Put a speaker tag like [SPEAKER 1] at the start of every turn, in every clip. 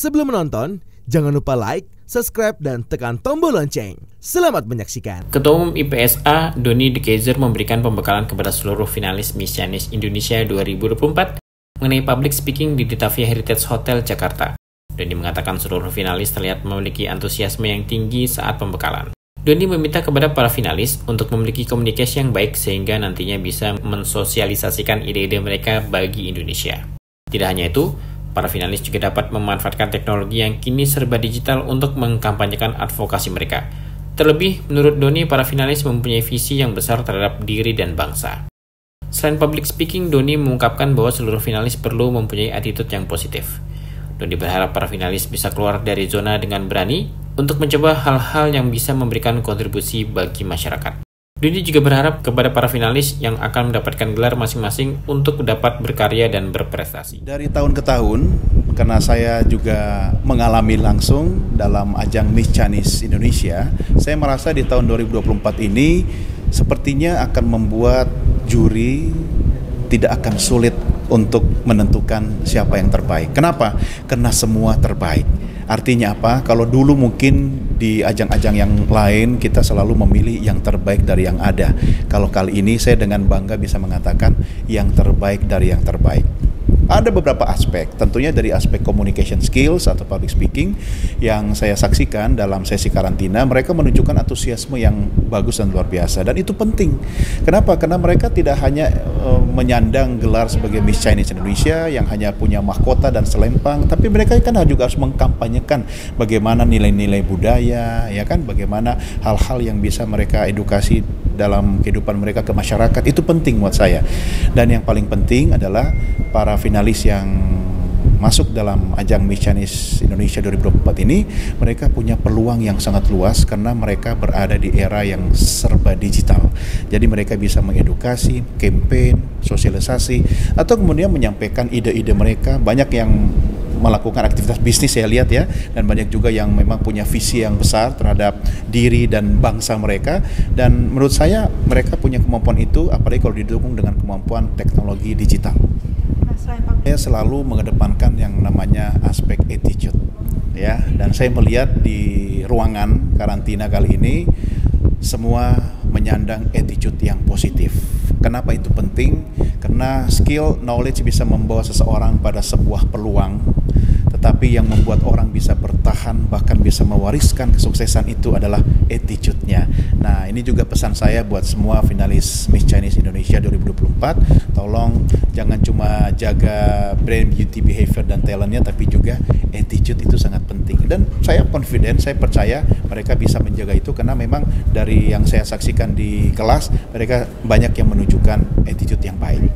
[SPEAKER 1] Sebelum menonton, jangan lupa like, subscribe, dan tekan tombol lonceng. Selamat menyaksikan.
[SPEAKER 2] Ketua Umum IPSA, Doni De Keyzer memberikan pembekalan kepada seluruh finalis Miss Chinese Indonesia 2024 mengenai public speaking di Ditavia Heritage Hotel, Jakarta. Doni mengatakan seluruh finalis terlihat memiliki antusiasme yang tinggi saat pembekalan. Doni meminta kepada para finalis untuk memiliki komunikasi yang baik sehingga nantinya bisa mensosialisasikan ide-ide mereka bagi Indonesia. Tidak hanya itu, para finalis juga dapat memanfaatkan teknologi yang kini serba digital untuk mengkampanyekan advokasi mereka. Terlebih, menurut Doni, para finalis mempunyai visi yang besar terhadap diri dan bangsa. Selain public speaking, Doni mengungkapkan bahwa seluruh finalis perlu mempunyai attitude yang positif. Doni berharap para finalis bisa keluar dari zona dengan berani untuk mencoba hal-hal yang bisa memberikan kontribusi bagi masyarakat. Doni juga berharap kepada para finalis yang akan mendapatkan gelar masing-masing untuk dapat berkarya dan berprestasi.
[SPEAKER 3] Dari tahun ke tahun, karena saya juga mengalami langsung dalam ajang Miss Chinese Indonesia, saya merasa di tahun 2024 ini sepertinya akan membuat juri tidak akan sulit untuk menentukan siapa yang terbaik. Kenapa? Karena semua terbaik. Artinya apa? Kalau dulu mungkin di ajang-ajang yang lain kita selalu memilih yang terbaik dari yang ada. Kalau kali ini saya dengan bangga bisa mengatakan yang terbaik dari yang terbaik. Ada beberapa aspek, tentunya dari aspek communication skills atau public speaking yang saya saksikan dalam sesi karantina, mereka menunjukkan antusiasme yang bagus dan luar biasa, dan itu penting. Kenapa? Karena mereka tidak hanya menyandang gelar sebagai Miss Chinese Indonesia yang hanya punya mahkota dan selempang, tapi mereka kan juga harus mengkampanyekan bagaimana nilai-nilai budaya, ya kan, bagaimana hal-hal yang bisa mereka edukasi dalam kehidupan mereka ke masyarakat. Itu penting buat saya. Dan yang paling penting adalah para finalis yang masuk dalam ajang Miss Chinese Indonesia 2024 ini, mereka punya peluang yang sangat luas karena mereka berada di era yang serba digital. Jadi mereka bisa mengedukasi, campaign, sosialisasi, atau kemudian menyampaikan ide-ide mereka. Banyak yang melakukan aktivitas bisnis saya lihat ya, dan banyak juga yang memang punya visi yang besar terhadap diri dan bangsa mereka, dan menurut saya mereka punya kemampuan itu, apalagi kalau didukung dengan kemampuan teknologi digital. Saya selalu mengedepankan yang namanya aspek attitude ya, dan saya melihat di ruangan karantina kali ini semua menyandang attitude yang positif. Kenapa itu penting? Karena skill, knowledge bisa membawa seseorang pada sebuah peluang, tetapi yang membuat orang bisa bertahan bahkan bisa mewariskan kesuksesan itu adalah attitude-nya. Nah, ini juga pesan saya buat semua finalis Miss Chinese Indonesia 2024, tolong jangan cuma jaga brand, beauty, behavior, dan talentnya, tapi juga attitude itu sangat penting. Dan saya confident, saya percaya mereka bisa menjaga itu karena memang dari yang saya saksikan di kelas, mereka banyak yang menunjukkan attitude yang baik.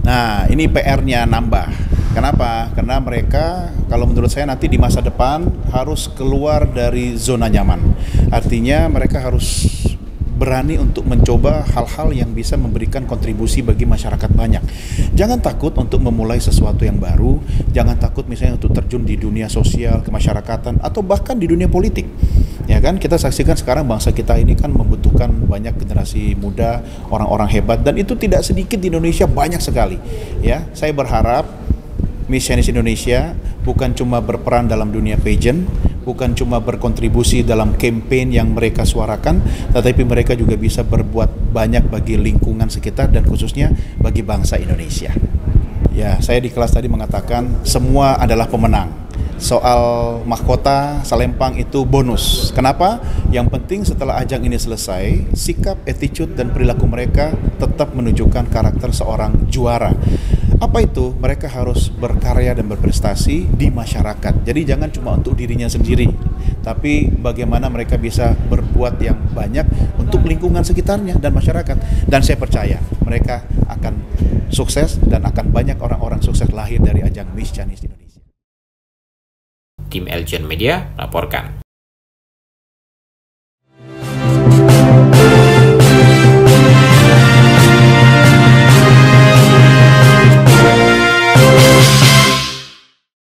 [SPEAKER 3] Nah, ini PR-nya nambah. Kenapa? Karena mereka, kalau menurut saya nanti di masa depan harus keluar dari zona nyaman. Artinya mereka harus berani untuk mencoba hal-hal yang bisa memberikan kontribusi bagi masyarakat banyak. Jangan takut untuk memulai sesuatu yang baru, jangan takut misalnya untuk terjun di dunia sosial, kemasyarakatan, atau bahkan di dunia politik. Ya kan, kita saksikan sekarang bangsa kita ini kan membutuhkan banyak generasi muda, orang-orang hebat, dan itu tidak sedikit di Indonesia, banyak sekali. Ya, saya berharap Miss Chinese Indonesia bukan cuma berperan dalam dunia pageant, bukan cuma berkontribusi dalam campaign yang mereka suarakan, tetapi mereka juga bisa berbuat banyak bagi lingkungan sekitar dan khususnya bagi bangsa Indonesia. Ya, saya di kelas tadi mengatakan semua adalah pemenang. Soal mahkota, selempang itu bonus. Kenapa? Yang penting setelah ajang ini selesai, sikap, attitude, dan perilaku mereka tetap menunjukkan karakter seorang juara. Apa itu? Mereka harus berkarya dan berprestasi di masyarakat. Jadi jangan cuma untuk dirinya sendiri, tapi bagaimana mereka bisa berbuat yang banyak untuk lingkungan sekitarnya dan masyarakat. Dan saya percaya mereka akan sukses dan akan banyak orang-orang sukses lahir dari ajang Miss Chinese Indonesia.
[SPEAKER 2] Tim Eljon Media laporkan.